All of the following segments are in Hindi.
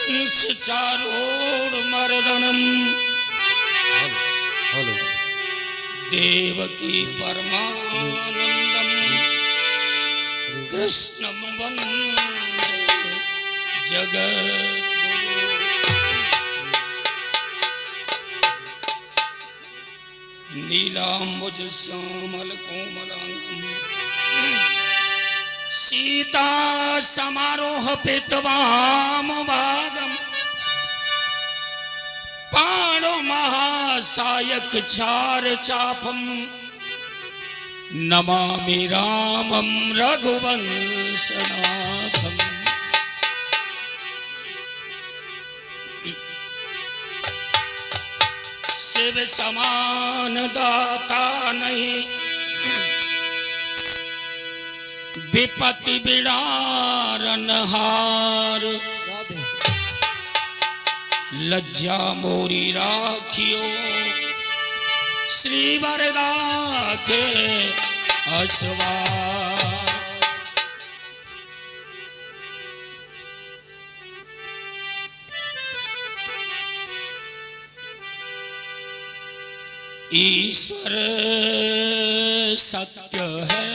चारोड़ मर्दनम देवकी परमानंदम कृष्णम वंदे जगद्गुरु। नीलांबुज श्यामल कोमलांगम सीता समारोह पितवाम भागम पाणो महासायक चार चापम नमामि रामं रघुवंशनाथम। शिव समान दाता नहीं विपत्ति बिड़ारन हार लज्जा मोरी राखियो श्री वरदा के असवार। ईश्वर सत्य है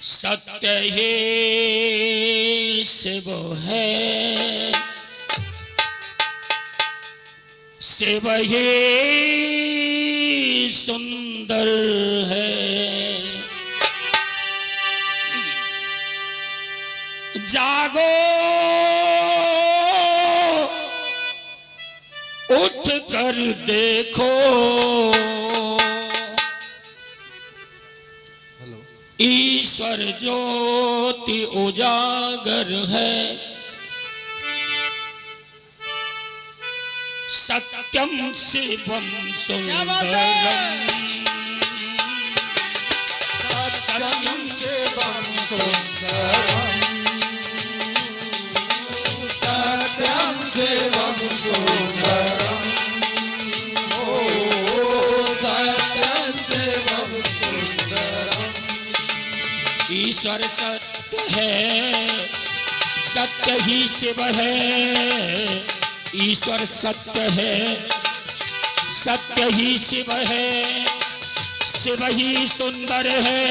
सत्य ही शिव है शिव ही सुंदर है। जागो उठ कर देखो ईश्वर ज्योति उजागर है। सत्यम शिवम सुंदरम सत्यम शिवम सुंदरम सत्यम शिवम सुंदरम सत्यम शिवम सुंदरम। ईश्वर सत्य है सत्य ही शिव है। ईश्वर सत्य है सत्य ही शिव है शिव ही सुंदर है।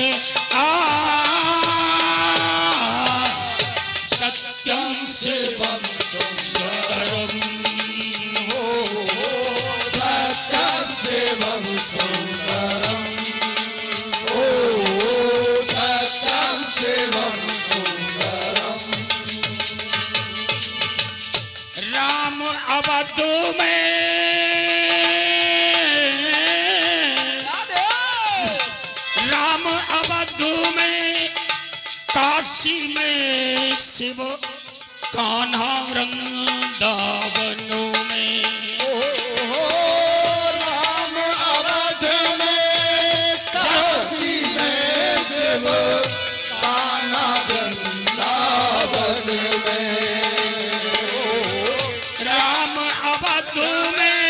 सत्यम शिवम सुंदरम सत्यम शिवम सुंदरम सत्यम शिवम सुंदरम। राम अवध में राम अवध में काशी में शिव कान्हा वृंदावनों में। राम अवध में काशी में शिव कान्हा वृंदावन में। राम अवध में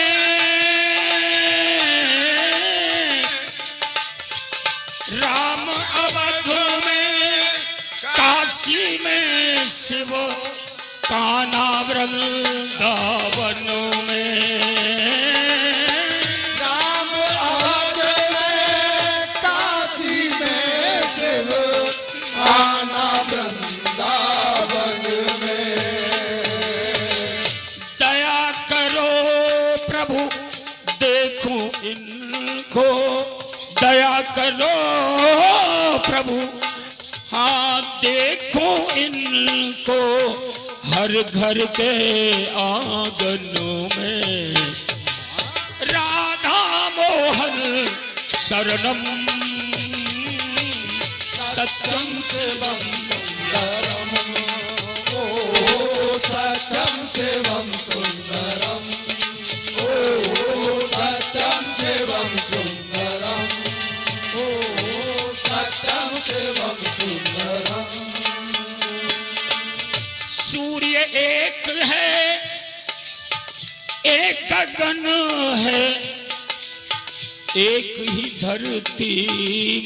राम अवध में काशी में शिव कान्हा वृंदावनों में। राम अवध में काशी में शिव कान्हा वृंदावन में। दया करो प्रभु देखो इनको दया करो प्रभु हाँ देखो इनको हर घर के आंगनों में। राधा मोहन शरणम सत्यम शिवम सुंदरम सत्यम शिवम सुंदरम सत्यम शिवम सुंदरम सत्यम शिवम सुंदरम। सूर्य एक है एक गगन है एक ही धरती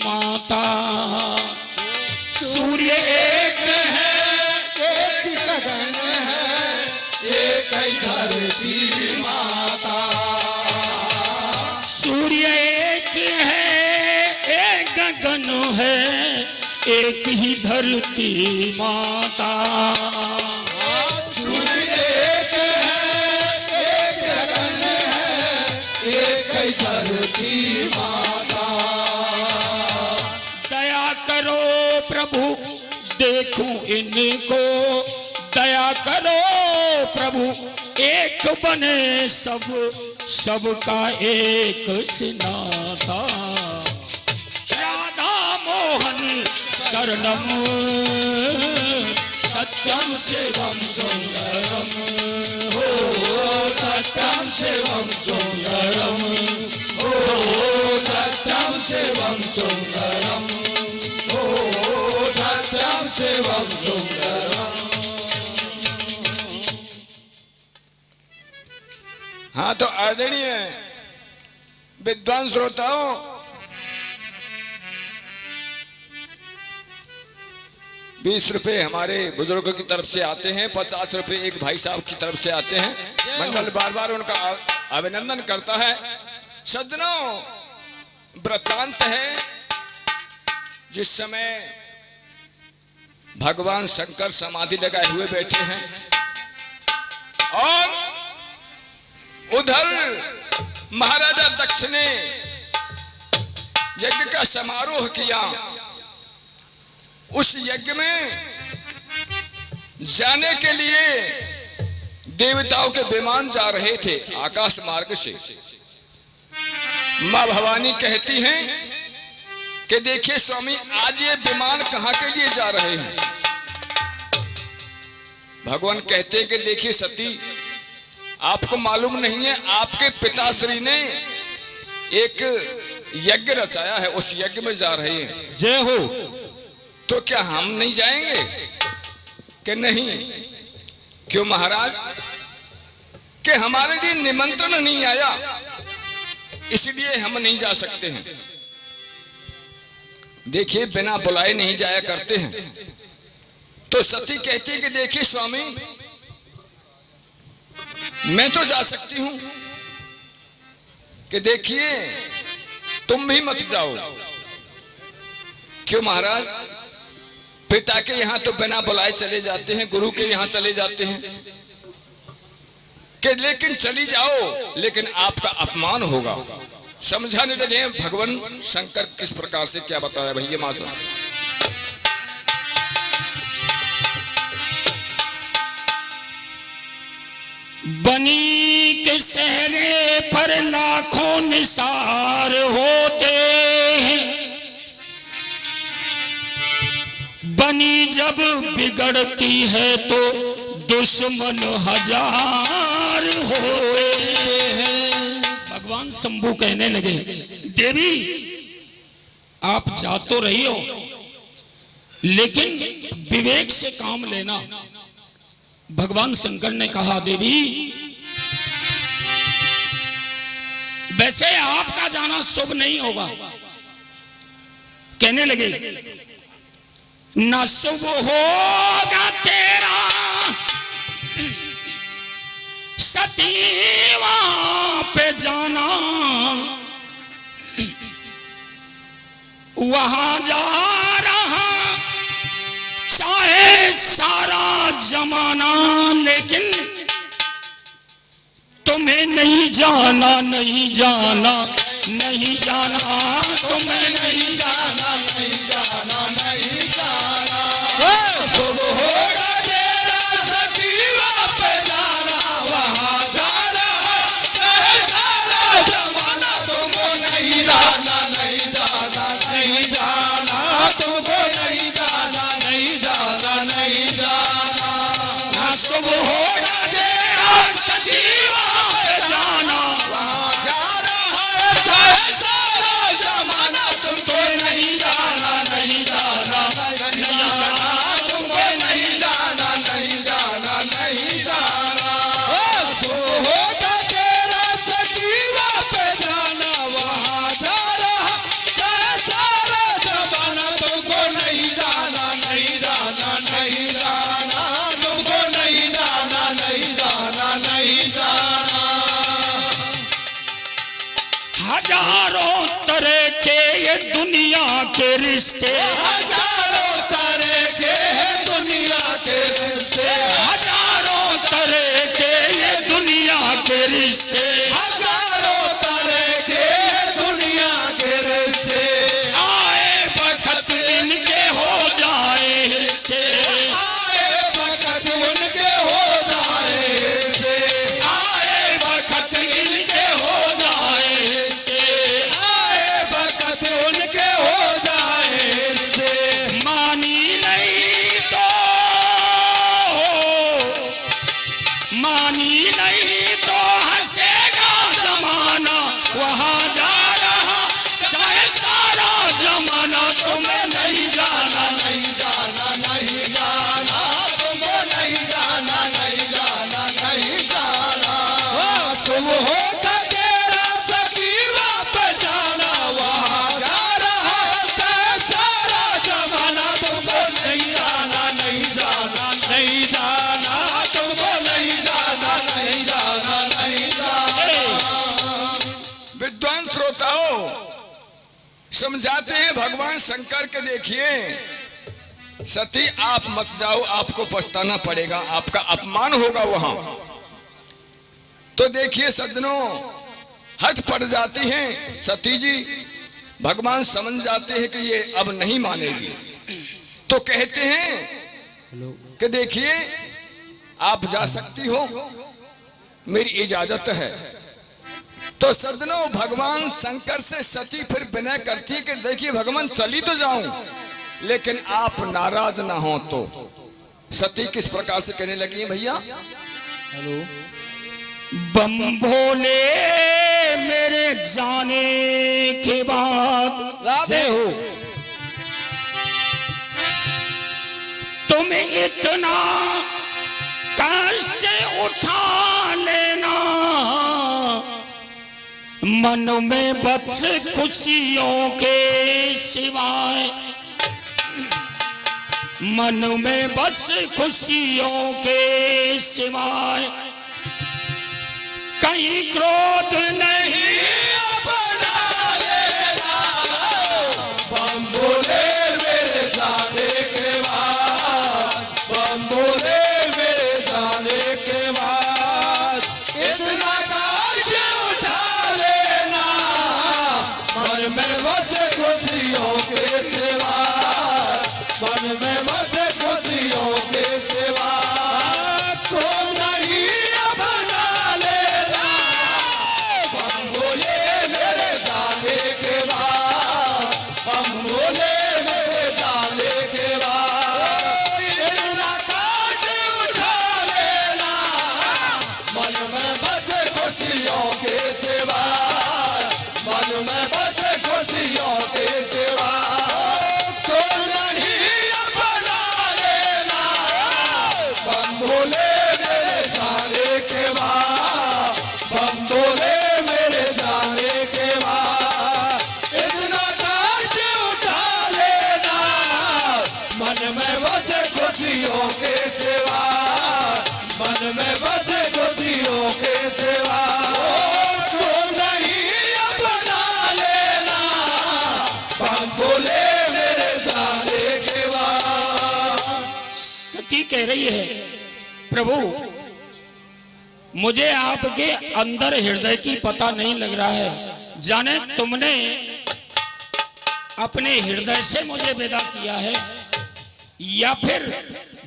माता। सूर्य एक है तन है एक ही धरती माता। सूर्य एक है, एक गगन है, एक ही धरती माता। दया करो प्रभु देखूं इनको, दया करो प्रभु एक बने सब, सबका एक सिनाता। राधा मोहन शरणम सत्यम शिवम सुंदरम, हो सत्यम शिवम सुंदरम, ओ सत्यम शिवम सुंदरम, ओ सत्यम शिवम सुंदरम। हाँ तो आदरणीय विद्वान श्रोताओं, 20 रुपए हमारे बुजुर्गों की तरफ से आते हैं, 50 रुपए एक भाई साहब की तरफ से आते हैं। मंडल बार बार उनका अभिनंदन करता है। सज्जनों, वृत्तांत है जिस समय भगवान शंकर समाधि लगाए हुए बैठे हैं और उधर महाराजा दक्ष ने यज्ञ का समारोह किया। उस यज्ञ में जाने के लिए देवताओं के विमान जा रहे थे आकाश मार्ग से। मां भवानी कहती हैं कि देखिए स्वामी, आज ये विमान कहां के लिए जा रहे हैं। भगवान कहते हैं कि देखिए सती, आपको मालूम नहीं है, आपके पिताश्री ने एक यज्ञ रचाया है, उस यज्ञ में जा रहे हैं। जय हो। तो क्या हम नहीं जाएंगे कि नहीं? क्यों महाराज? कि हमारे लिए निमंत्रण नहीं आया, इसलिए हम नहीं जा सकते हैं। देखिए, बिना बुलाए नहीं जाया करते हैं। तो सती कहती है कि देखिए स्वामी, मैं तो जा सकती हूं, कि देखिए तुम भी मत जाओ। क्यों महाराज? पिता के यहां तो बिना बुलाए चले जाते हैं, गुरु के यहां चले जाते हैं, कि लेकिन चली जाओ, लेकिन आपका अपमान होगा। समझाने लगे भगवान शंकर किस प्रकार से, क्या बताया भैया मासा। बनी के सहरे पर लाखों निसार होते हैं, बनी जब बिगड़ती है तो दुश्मन हजार होते हैं। भगवान शंभू कहने लगे, देवी आप जा तो रही हो, लेकिन विवेक से काम लेना। भगवान शंकर ने कहा, देवी वैसे आपका जाना शुभ नहीं होगा। कहने लगे, न शुभ होगा तेरा सतीवा पे जाना, वहां जा रहा चाहे सारा जमाना, लेकिन तुम्हें नहीं जाना, नहीं जाना, नहीं जाना, तुम्हें नहीं जाना, नहीं जाना, नहीं जाना। शुभ होगा तेरा सतीवा पे जाना, वहां जाना चाहे सारा जमाना। तुमको नहीं जाना, नहीं जाना, नहीं जाना, तुमको नहीं जाना, नहीं जाना, नहीं जाना। शुभ होगा तेरा सतीवा पे जाना, वहां जाना है चाहे सारा जमाना। तुमको नहीं जाना, नहीं जाना, नहीं जाना, तुमको नहीं जाना, नहीं जाना, नहीं जाना। शुभ होगा तेरा सतीवा पे जाना, वहां जाना चाहे सारा जमाना। तुमको नहीं जाना, नहीं जाना, नहीं जाना, तुमको नहीं जाना, नहीं जाना, नहीं जाना। हजारों तरह के ये दुनिया के रिश्ते, हजारों तरह के दुनिया के रिश्ते, हजारों तरह के ये दुनिया के रिश्ते, हजारों तरह के दुनिया के रिश्ते, आए वक्त इनके हो जाए हिस्से, आए वक्त उनके हो जाए हिस्से, आए वक्त इनके हो जाए हिस्से, आए वक्त उनके हो जाए हिस्से। मानी नहीं तो, मानी नहीं तो हंसेगा जमाना, वहाँ जा रहा चाहे सारा जमाना, तुम्हें नहीं जाना, नहीं जाना, नहीं जाना, तुमको नहीं जाना, नहीं जाना, नहीं जाना। तुम हो तेरा फकीर वापस जाना, वहाँ जा रहा है सारा जमाना, तुमको नहीं जाना, नहीं जाना, नहीं जाना, तुमको नहीं जाना, नहीं जाना, नहीं जाना। विद्वान श्रोताओं, समझाते हैं भगवान शंकर के, देखिए सती आप मत जाओ, आपको पछताना पड़ेगा, आपका अपमान होगा वहां। तो देखिए सज्जनों, हट पड़ जाती हैं सती जी, भगवान समझ जाते हैं कि ये अब नहीं मानेगी, तो कहते हैं कि देखिए आप जा सकती हो, मेरी इजाजत है। तो सज्जनों, भगवान शंकर से सती फिर विनय करती है कि देखिए भगवान चली तो जाऊं, लेकिन आप नाराज ना हो। तो सती किस प्रकार से कहने लगी है भैया, बम भोले मेरे जाने के बाद राधे हो, तुम इतना कष्ट उठा लेना, मन में बस खुशियों के सिवाय, मन में बस खुशियों के सिवाय कहीं क्रोध नहीं। बना लेना, बम भोले मेरे जाने के बाद, बम भोले मेरे जाने के बाद, इतना कर्ज उठा लेना, मन में बसे खुशियों के सिवा, मन में बसे खुशियों के सिवा, तो नहीं बना लेना, बम भोले मेरे जाने के बाद, बम भोले मेरे जाने के बाद, इतना कर्ज उठा लेना, मन में बसे खुशियों के सिवा, मन में बसे खुशियों के सिवा, तो नहीं बना लेना, बम भोले मेरे जाने के बाद, बम भोले मेरे जाने के बाद, इतना कर्ज उठा लेना, मन में बसे खुशियों के सिवा, मन में बसे खुशियों के सिवा, तो नहीं बना लेना, बम भोले मेरे जाने के बाद। सती कह रही है, प्रभु मुझे आपके अंदर हृदय की पता नहीं लग रहा है, जाने तुमने अपने हृदय से मुझे विदा किया है या फिर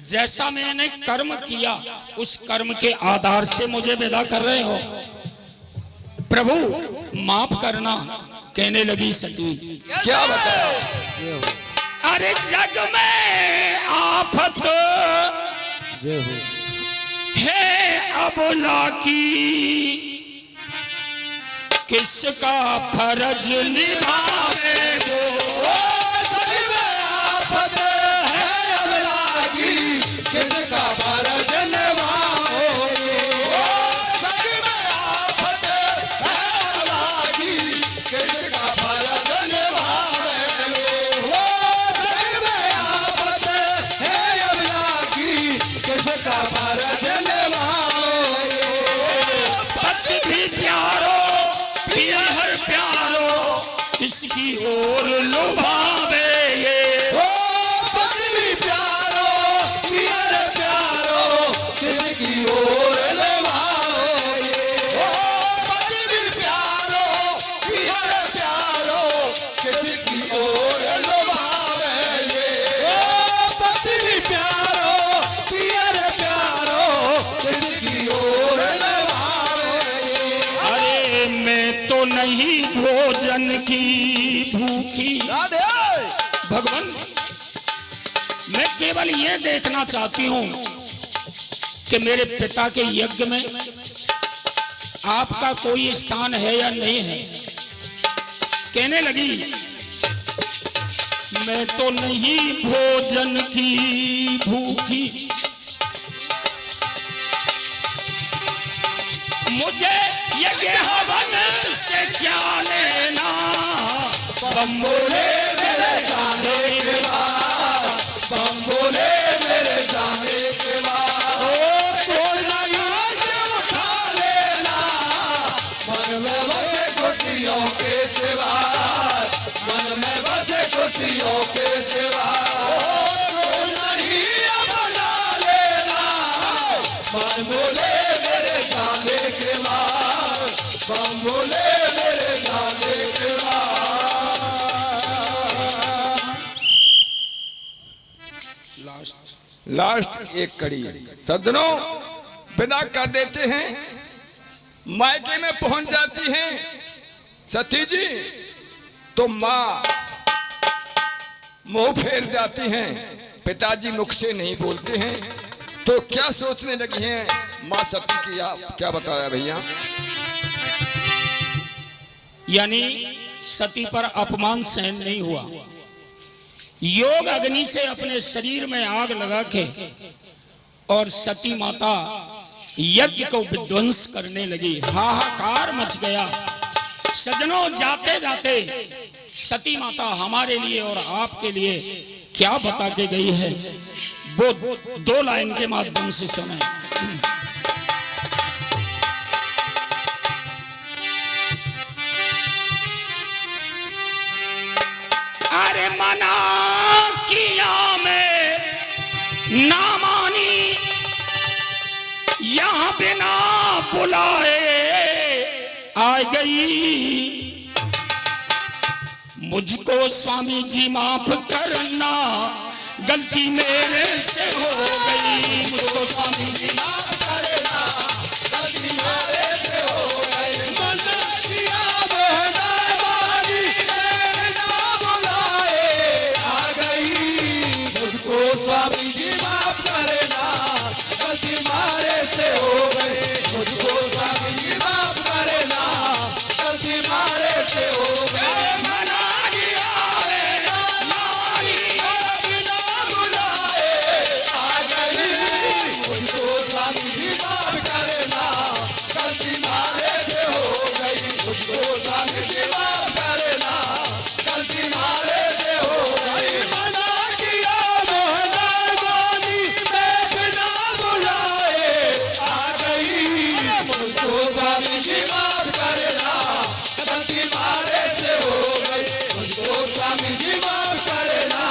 जैसा मैंने कर्म किया उस कर्म के आधार से मुझे विदा कर रहे हो। प्रभु माफ करना, कहने लगी सती। क्या बताया? अरे जग में आफत है अबला की, किसका फर्ज निभावे वो। सच में आफत है अबला की, किसका फर्ज निभाओगे। सच में आफत है अबला की, किसका फर्ज निभाओगे। सच में आफत है अबला की, किसका फर्ज निभाओगे। पति भी प्यारो, पिया हर प्यारो, किसी की ओर लुभावे ये। ओ पत्नी प्यारो पियर प्यारो किसकी ओर लुभाओ ये। ओ पत्नी प्यारो पियर प्यारो किसकी ओर लुभावे ये। ओ पत्नी प्यारो पियर प्यारो किसकी ओर लुभावे ये। अरे मैं तो नहीं भोजन की भूखी भगवान, मैं केवल ये देखना चाहती हूं कि मेरे पिता के यज्ञ में आपका कोई स्थान है या नहीं है। कहने लगी मैं तो नहीं भोजन की भूखी, मुझे यज्ञ हवन से क्या लेना। बम बोले मेरे जाने के बाद, बम बोले मेरे जाने के बाद। ओ कोई लगाज उठा लेना मन में बसे खुशियों के सिवा, मन में बसे खुशियों के सिवा। ओ कोई नहीं बना लेना बम बोले मेरे जाने के बाद, बम बोले मेरे जाने के बाद। लास्ट एक कड़ी सज्जनों विदा कर देते हैं। मायके में पहुंच जाती हैं सती जी तो माँ मुंह फेर जाती हैं, पिताजी मुख से नहीं बोलते हैं। तो क्या सोचने लगी हैं माँ सती की, आप क्या बताया भैया। यानी सती पर अपमान सहन नहीं हुआ, योग अग्नि से अपने शरीर में आग लगा के और सती माता यज्ञ को विध्वंस करने लगी। हाहाकार मच गया। सज्जनों जाते जाते सती माता हमारे लिए और आपके लिए क्या बता के गई है वो 2 लाइन के माध्यम से सुने। अरे मना किया मैं ना मानी, यहां बिना बुलाए आ गई। मुझको स्वामी जी माफ करना गलती मेरे से हो गई। मुझको स्वामी जी माफ करना गलती मेरे से हो गई। मना किया मेहरबानी ना बुलाए आ गई। मुझको स्वामी जी माफ करना गलती मारे से हो गई। मुझको स्वामी जी माफ करना गलती मारे से हो गई। मना किया मेहरबानी ना बुलाए आ गई। मुझको स्वामी जी माफ करना गलती मारे से हो गई। मुझको स्वामी जी माफ करना गलती मारे से हो गई। मना किया मेहरबानी मैं बिना बुलाए आ गई। मुझको स्वामी जी माफ करना गलती मारे से हो गई। मुझको स्वामी जी माफ करना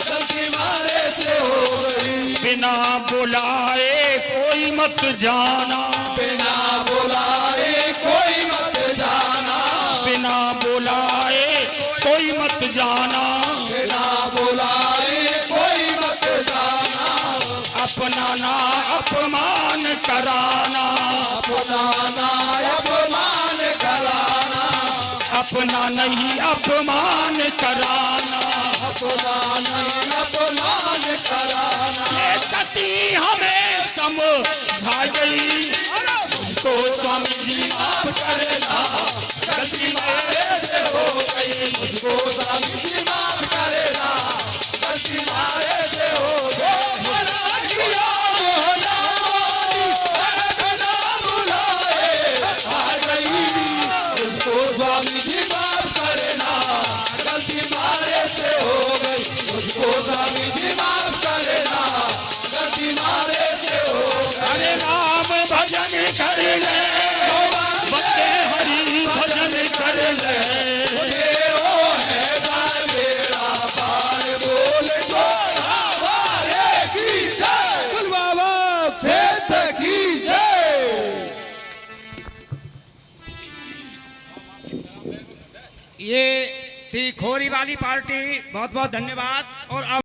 गलती मारे से हो गई। बिना बुलाए कोई मत जाना, बिना बुलाए कोई मत जाना, बिना बुलाए कोई मत जाना। बिना बुलाए कोई मत जाना। अपना ना अपमान कराना, अपना ना अपमान कराना, अपना नहीं अपमान कराना। अपना नहीं अपमान कराना। ये सती हमें समझा गई। मुझको स्वामी जी माफ करना गलती मेरे से हो गई। मुझको स्वामी जी माफ करना गलती मारे से हो गई। मना किया मेहरबानी बिना बुलाए आ गई। मुझको स्वामी जी माफ करना गलती मारे से हो गई। मुझको स्वामी जी माफ करना गलती मारे से हो गई। अरे राम भजन कर ले, बंदे हरि भजन ये थी खोरी वाली पार्टी। बहुत बहुत धन्यवाद। और अब